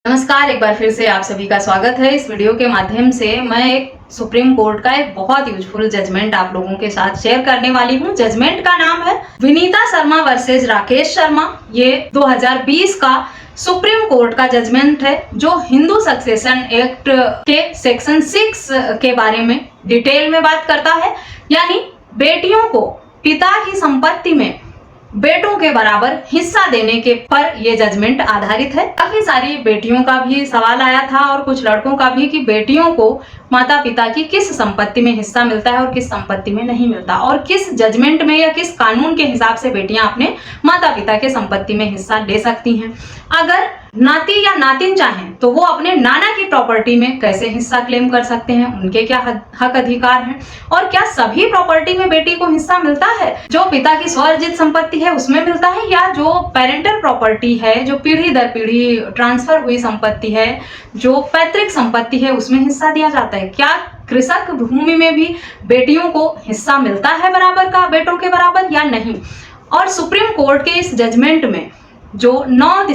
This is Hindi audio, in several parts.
नमस्कार, एक बार फिर से आप सभी का स्वागत है। इस वीडियो के माध्यम से मैं एक सुप्रीम कोर्ट का एक बहुत यूजफुल जजमेंट आप लोगों के साथ शेयर करने वाली हूँ। जजमेंट का नाम है विनीता शर्मा वर्सेस राकेश शर्मा। ये 2020 का सुप्रीम कोर्ट का जजमेंट है जो हिंदू सक्सेशन एक्ट के सेक्शन 6 के बारे में डिटेल में बात करता है। यानी बेटियों को पिता की संपत्ति में बेटों के बराबर हिस्सा देने के पर ये जजमेंट आधारित है। काफी सारी बेटियों का भी सवाल आया था और कुछ लड़कों का भी कि बेटियों को माता पिता की किस संपत्ति में हिस्सा मिलता है और किस संपत्ति में नहीं मिलता, और किस जजमेंट में या किस कानून के हिसाब से बेटियां अपने माता पिता के संपत्ति में हिस्सा ले सकती हैं। अगर नाती या नातिन चाहें तो वो अपने नाना की प्रॉपर्टी में कैसे हिस्सा क्लेम कर सकते हैं, उनके क्या हक अधिकार हैं, और क्या सभी प्रॉपर्टी में बेटी को हिस्सा मिलता है, जो पिता की स्वअर्जित संपत्ति है उसमें मिलता है, या जो पेरेंटल प्रॉपर्टी है, जो पीढ़ी दर पीढ़ी ट्रांसफर हुई संपत्ति है, जो पैतृक संपत्ति है, उसमें हिस्सा दिया जाता है। क्या कृषक भूमि में भी बेटियों को हिस्सा मिलता है बराबर का, बेटों के बराबर या नहीं। और सुप्रीम कोर्ट के इस जजमेंट में जो 9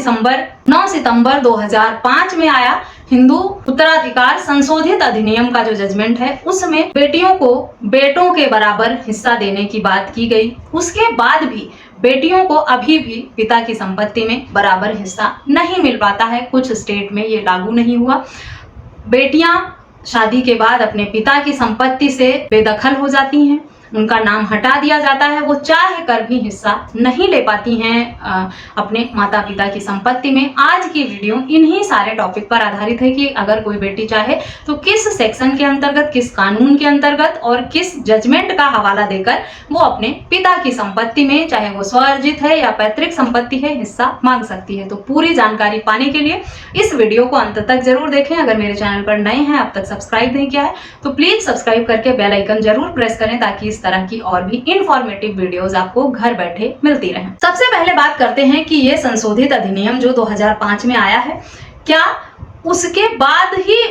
सितंबर 2005 में आया हिंदू उत्तराधिकार संशोधित अधिनियम का जो जजमेंट है, उसमें बेटियों को बेटों के बराबर हिस्सा देने की बात की गई। उसके बाद भी बेटियों को अभी भी पिता की संपत्ति में बराबर हिस्सा नहीं मिल पाता है। कुछ स्टेट में ये लागू नहीं हुआ। बेटियां शादी के बाद अपने पिता की संपत्ति से बेदखल हो जाती हैं, उनका नाम हटा दिया जाता है, वो चाह कर भी हिस्सा नहीं ले पाती हैं अपने माता पिता की संपत्ति में। आज की वीडियो इन्हीं सारे टॉपिक पर आधारित है कि अगर कोई बेटी चाहे तो किस सेक्शन के अंतर्गत, किस कानून के अंतर्गत और किस जजमेंट का हवाला देकर वो अपने पिता की संपत्ति में, चाहे वो स्वअर्जित है या पैतृक संपत्ति है, हिस्सा मांग सकती है। तो पूरी जानकारी पाने के लिए इस वीडियो को अंत तक जरूर देखें। अगर मेरे चैनल पर नए हैं, अब तक सब्सक्राइब नहीं किया है तो प्लीज सब्सक्राइब करके बेल आइकन जरूर प्रेस करें ताकि इस तरह की और भी इंफॉर्मेटिव वीडियोस आपको घर बैठे मिलती रहें। सबसे पहले बात करते हैं कि ये संशोधित अधिनियम जो 2005 में आया है, क्या उसके बाद ही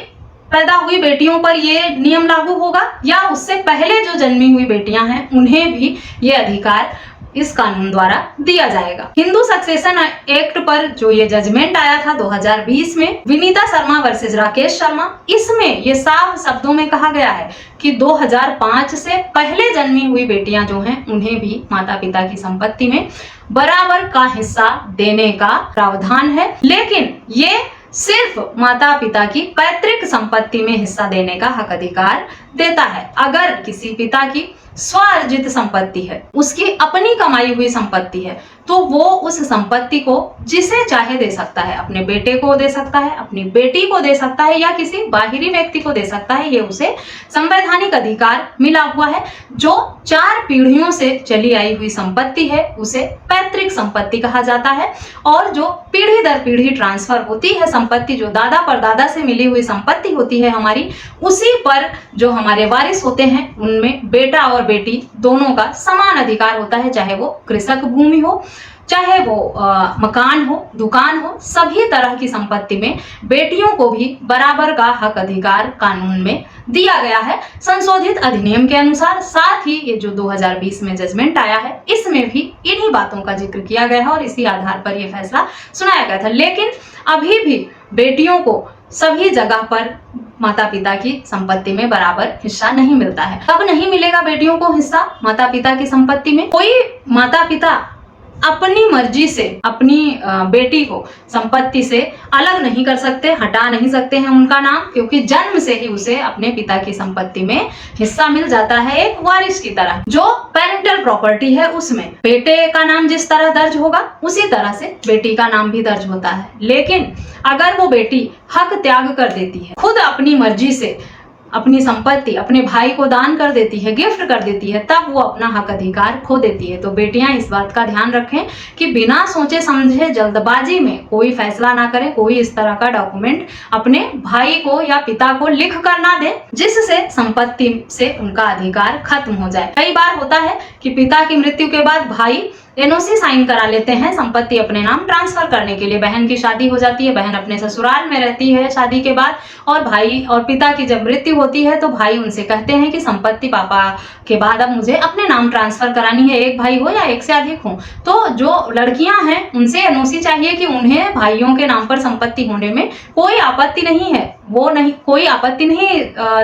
पैदा हुई बेटियों पर ये नियम लागू होगा या उससे पहले जो जन्मी हुई बेटियां हैं उन्हें भी ये अधिकार इस कानून द्वारा दिया जाएगा। हिंदू सक्सेशन एक्ट पर जो ये जजमेंट आया था 2020 में, विनीता शर्मा वर्सेस राकेश शर्मा, इसमें ये साफ शब्दों में कहा गया है कि 2005 से पहले जन्मी हुई बेटियां जो हैं उन्हें भी माता पिता की संपत्ति में बराबर का हिस्सा देने का प्रावधान है। लेकिन ये सिर्फ माता पिता की पैतृक संपत्ति में हिस्सा देने का हक अधिकार देता है। अगर किसी पिता की स्वअर्जित संपत्ति है, उसकी अपनी कमाई हुई संपत्ति है, तो वो उस संपत्ति को जिसे चाहे दे सकता है। अपने बेटे को दे सकता है, अपनी बेटी को दे सकता है, या किसी बाहरी व्यक्ति को दे सकता है। ये उसे संवैधानिक अधिकार मिला हुआ है। जो 4 पीढ़ियों से चली आई हुई संपत्ति है उसे पैतृक संपत्ति कहा जाता है, और जो पीढ़ी दर पीढ़ी ट्रांसफर होती है संपत्ति, जो दादा परदादा से मिली हुई संपत्ति होती है हमारी, उसी पर जो हमारे वारिस होते हैं उनमें बेटा और बेटी दोनों का समान अधिकार होता है। चाहे वो कृषक भूमि हो, चाहे वो मकान हो, दुकान हो, सभी तरह की संपत्ति में बेटियों को भी बराबर का हक अधिकार कानून में दिया गया है संशोधित अधिनियम के अनुसार। साथ ही ये जो 2020 में जजमेंट आया है इसमें भी इन्हीं बातों का जिक्र किया गया है और इसी आधार पर यह फैसला सुनाया गया था। लेकिन अभी भी बेटियों को सभी जगह पर माता पिता की संपत्ति में बराबर हिस्सा नहीं मिलता है। कब नहीं मिलेगा बेटियों को हिस्सा माता पिता की संपत्ति में? कोई माता पिता अपनी मर्जी से अपनी बेटी को संपत्ति से अलग नहीं कर सकते, हटा नहीं सकते हैं उनका नाम, क्योंकि जन्म से ही उसे अपने पिता की संपत्ति में हिस्सा मिल जाता है एक वारिस की तरह। जो पेरेंटल प्रॉपर्टी है उसमें बेटे का नाम जिस तरह दर्ज होगा उसी तरह से बेटी का नाम भी दर्ज होता है। लेकिन अगर वो बेटी हक त्याग कर देती है, खुद अपनी मर्जी से अपनी संपत्ति अपने भाई को दान कर देती है, गिफ्ट कर देती है, तब वो अपना हक अधिकार खो देती है। तो बेटियां इस बात का ध्यान रखें कि बिना सोचे समझे जल्दबाजी में कोई फैसला ना करें, कोई इस तरह का डॉक्यूमेंट अपने भाई को या पिता को लिख कर ना दें जिससे संपत्ति से उनका अधिकार खत्म हो जाए। कई बार होता है कि पिता की मृत्यु के बाद भाई एनओसी साइन करा लेते हैं संपत्ति अपने नाम ट्रांसफर करने के लिए। बहन की शादी हो जाती है, बहन अपने ससुराल में रहती है शादी के बाद, और भाई और पिता की जब मृत्यु होती है तो भाई उनसे कहते हैं कि संपत्ति पापा के बाद अब मुझे अपने नाम ट्रांसफर करानी है, एक भाई हो या एक से अधिक हो। तो जो लड़कियां हैं उनसे एनओसी चाहिए कि उन्हें भाइयों के नाम पर संपत्ति होने में कोई आपत्ति नहीं है, वो नहीं कोई आपत्ति नहीं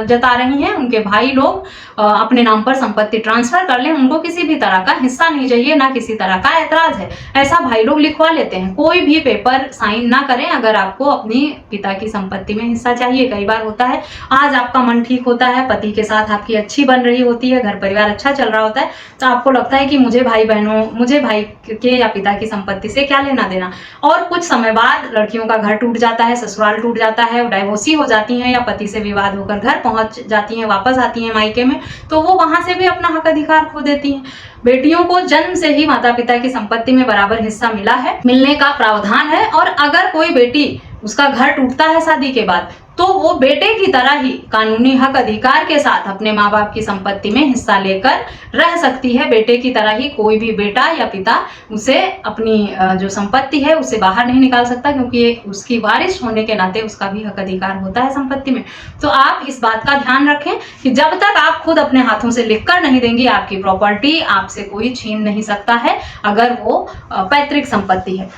जता रही हैं। उनके भाई लोग अपने नाम पर संपत्ति ट्रांसफर कर लें, उनको किसी भी तरह का हिस्सा नहीं चाहिए, ना किसी तरह का ऐतराज है, ऐसा भाई लोग लिखवा लेते हैं। कोई भी पेपर साइन ना करें अगर आपको अपनी पिता की संपत्ति में हिस्सा चाहिए। कई बार होता है आज आपका मन ठीक होता है, पति के साथ आपकी अच्छी बन रही होती है, घर परिवार अच्छा चल रहा होता है, तो आपको लगता है कि मुझे भाई के या पिता की संपत्ति से क्या लेना देना। और कुछ समय बाद लड़कियों का घर टूट जाता है, ससुराल टूट जाता है, डाइवोर्सी हो जाती हैं या पति से विवाद होकर घर पहुंच जाती हैं, वापस आती हैं मायके में, तो वो वहां से भी अपना हक अधिकार खो देती हैं। बेटियों को जन्म से ही माता पिता की संपत्ति में बराबर हिस्सा मिलने का प्रावधान है, और अगर कोई बेटी उसका घर टूटता है शादी के बाद तो वो बेटे की तरह ही कानूनी हक अधिकार के साथ अपने माँ बाप की संपत्ति में हिस्सा लेकर रह सकती है। बेटे की तरह ही कोई भी बेटा या पिता उसे अपनी जो संपत्ति है उसे बाहर नहीं निकाल सकता, क्योंकि उसकी वारिस होने के नाते उसका भी हक अधिकार होता है संपत्ति में। तो आप इस बात का ध्यान रखें कि जब तक आप खुद अपने हाथों से लिखकर नहीं देंगी आपकी प्रॉपर्टी आपसे कोई छीन नहीं सकता है, अगर वो पैतृक संपत्ति है।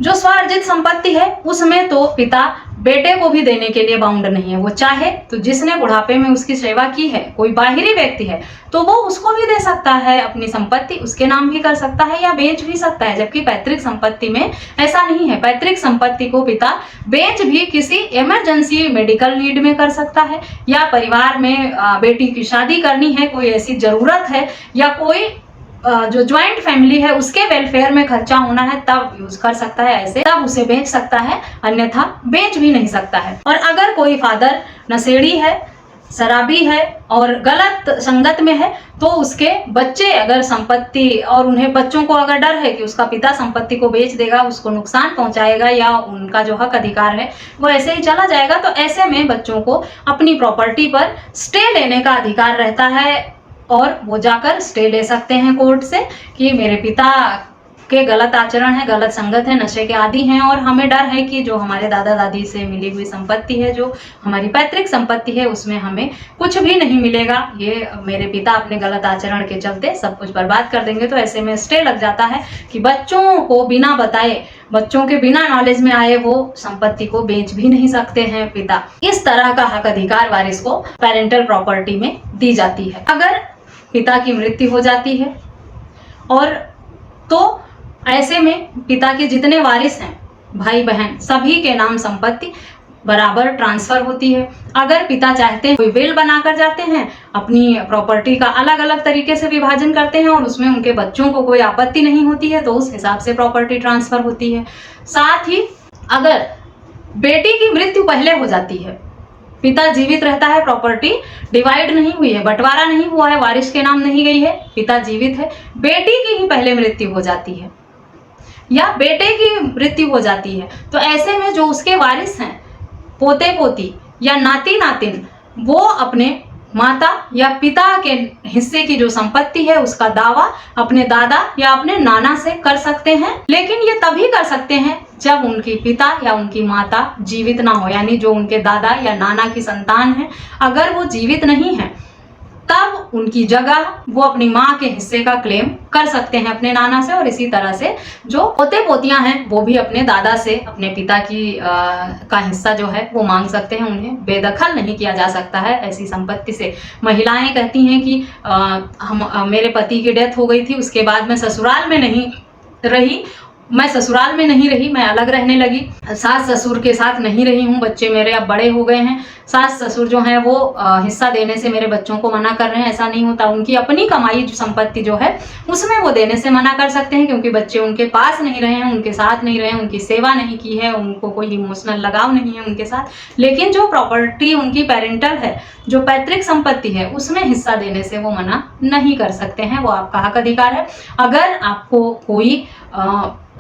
जो स्वार्जित संपत्ति है उसमें तो पिता बेटे को भी देने के लिए बाउंड नहीं है, वो चाहे तो जिसने बुढ़ापे में उसकी सेवा की है कोई बाहरी व्यक्ति है तो वो उसको भी दे सकता है, अपनी संपत्ति उसके नाम भी कर सकता है या बेच भी सकता है। जबकि पैतृक संपत्ति में ऐसा नहीं है, पैतृक संपत्ति को पिता बेच भी किसी इमरजेंसी मेडिकल नीड में कर सकता है, या परिवार में बेटी की शादी करनी है, कोई ऐसी जरूरत है, या कोई जो ज्वाइंट फैमिली है उसके वेलफेयर में खर्चा होना है तब यूज कर सकता है, ऐसे तब उसे बेच सकता है, अन्यथा बेच भी नहीं सकता है। और अगर कोई फादर नशेड़ी है, शराबी है और गलत संगत में है तो उसके बच्चे अगर संपत्ति, और उन्हें बच्चों को अगर डर है कि उसका पिता संपत्ति को बेच देगा, उसको नुकसान पहुंचाएगा या उनका जो हक अधिकार है वो ऐसे ही चला जाएगा, तो ऐसे में बच्चों को अपनी प्रॉपर्टी पर स्टे लेने का अधिकार रहता है, और वो जाकर स्टे ले सकते हैं कोर्ट से कि मेरे पिता के गलत आचरण है, गलत संगत है, नशे के आदी हैं, और हमें डर है कि जो हमारे दादा दादी से मिली हुई संपत्ति है, जो हमारी पैतृक संपत्ति है, उसमें हमें कुछ भी नहीं मिलेगा, ये मेरे पिता अपने गलत आचरण के चलते सब कुछ बर्बाद कर देंगे। तो ऐसे में स्टे लग जाता है कि बच्चों को बिना बताए, बच्चों के बिना नॉलेज में आए वो संपत्ति को बेच भी नहीं सकते हैं पिता। इस तरह का हक अधिकार वारिस को पेरेंटल प्रॉपर्टी में दी जाती है। अगर पिता की मृत्यु हो जाती है और तो ऐसे में पिता के जितने वारिस हैं, भाई बहन, सभी के नाम संपत्ति बराबर ट्रांसफर होती है। अगर पिता चाहते हैं, कोई विल बनाकर जाते हैं, अपनी प्रॉपर्टी का अलग अलग तरीके से विभाजन करते हैं और उसमें उनके बच्चों को कोई आपत्ति नहीं होती है, तो उस हिसाब से प्रॉपर्टी ट्रांसफर होती है। साथ ही अगर बेटी की मृत्यु पहले हो जाती है, पिता जीवित रहता है, प्रॉपर्टी डिवाइड नहीं हुई है, बंटवारा नहीं हुआ है, वारिस के नाम नहीं गई है, पिता जीवित है, बेटी की ही पहले मृत्यु हो जाती है या बेटे की मृत्यु हो जाती है, तो ऐसे में जो उसके वारिस हैं, पोते पोती या नाती नातिन, वो अपने माता या पिता के हिस्से की जो संपत्ति है उसका दावा अपने दादा या अपने नाना से कर सकते हैं। लेकिन ये तभी कर सकते हैं जब उनकी पिता या उनकी माता जीवित ना हो, यानी जो उनके दादा या नाना की संतान है, अगर वो जीवित नहीं है तब उनकी जगह वो अपनी माँ के हिस्से का क्लेम कर सकते हैं अपने नाना से। और इसी तरह से जो पोते पोतियां हैं वो भी अपने दादा से अपने पिता की का हिस्सा जो है वो मांग सकते हैं, उन्हें बेदखल नहीं किया जा सकता है ऐसी संपत्ति से। महिलाएं कहती हैं कि मेरे पति की डेथ हो गई थी, उसके बाद मैं ससुराल में नहीं रही, मैं अलग रहने लगी, सास ससुर के साथ नहीं रही हूँ, बच्चे मेरे अब बड़े हो गए हैं, सास ससुर जो हैं वो हिस्सा देने से मेरे बच्चों को मना कर रहे हैं। ऐसा नहीं होता, उनकी अपनी कमाई जो संपत्ति जो है उसमें वो देने से मना कर सकते हैं, क्योंकि बच्चे उनके पास नहीं रहे हैं, उनके साथ नहीं रहे हैं, उनकी सेवा नहीं की है, उनको कोई इमोशनल लगाव नहीं है उनके साथ। लेकिन जो प्रॉपर्टी उनकी पेरेंटल है, जो पैतृक संपत्ति है, उसमें हिस्सा देने से वो मना नहीं कर सकते हैं, वो आपका हक अधिकार है।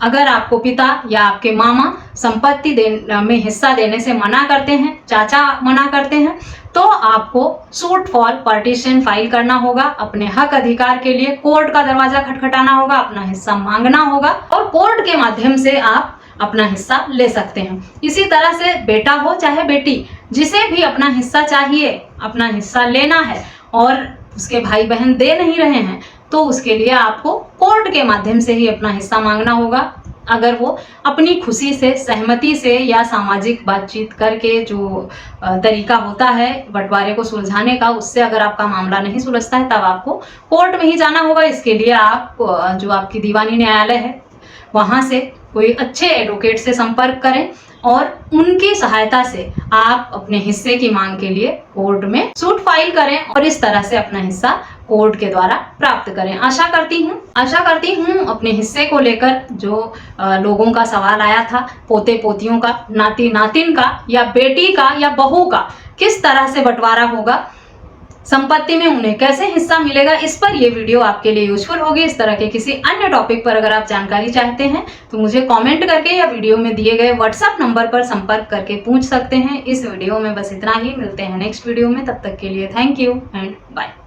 अगर आपको पिता या आपके मामा संपत्ति में हिस्सा देने से मना करते हैं, चाचा मना करते हैं, तो आपको सूट फॉर पार्टीशन फाइल करना होगा। अपने हक अधिकार के लिए कोर्ट का दरवाजा खटखटाना होगा, अपना हिस्सा मांगना होगा और कोर्ट के माध्यम से आप अपना हिस्सा ले सकते हैं। इसी तरह से बेटा हो चाहे बेटी, जिसे भी अपना हिस्सा चाहिए, अपना हिस्सा लेना है और उसके भाई बहन दे नहीं रहे हैं, तो उसके लिए आपको कोर्ट के माध्यम से ही अपना हिस्सा मांगना होगा। अगर वो अपनी खुशी से, सहमति से या सामाजिक बातचीत करके जो तरीका होता है बंटवारे को सुलझाने का, उससे अगर आपका मामला नहीं सुलझता है तब आपको कोर्ट में ही जाना होगा। इसके लिए आप जो आपकी दीवानी न्यायालय है वहाँ से कोई अच्छे एडवोकेट से संपर्क करें और उनकी सहायता से आप अपने हिस्से की मांग के लिए कोर्ट में सूट फाइल करें और इस तरह से अपना हिस्सा कोर्ट के द्वारा प्राप्त करें। आशा करती हूँ अपने हिस्से को लेकर जो लोगों का सवाल आया था, पोते पोतियों का, नाती नातिन का या बेटी का या बहू का किस तरह से बंटवारा होगा, संपत्ति में उन्हें कैसे हिस्सा मिलेगा, इस पर यह वीडियो आपके लिए यूजफुल होगी। इस तरह के किसी अन्य टॉपिक पर अगर आप जानकारी चाहते हैं तो मुझे कमेंट करके या वीडियो में दिए गए व्हाट्सएप नंबर पर संपर्क करके पूछ सकते हैं। इस वीडियो में बस इतना ही, मिलते हैं नेक्स्ट वीडियो में, तब तक के लिए थैंक यू एंड बाय।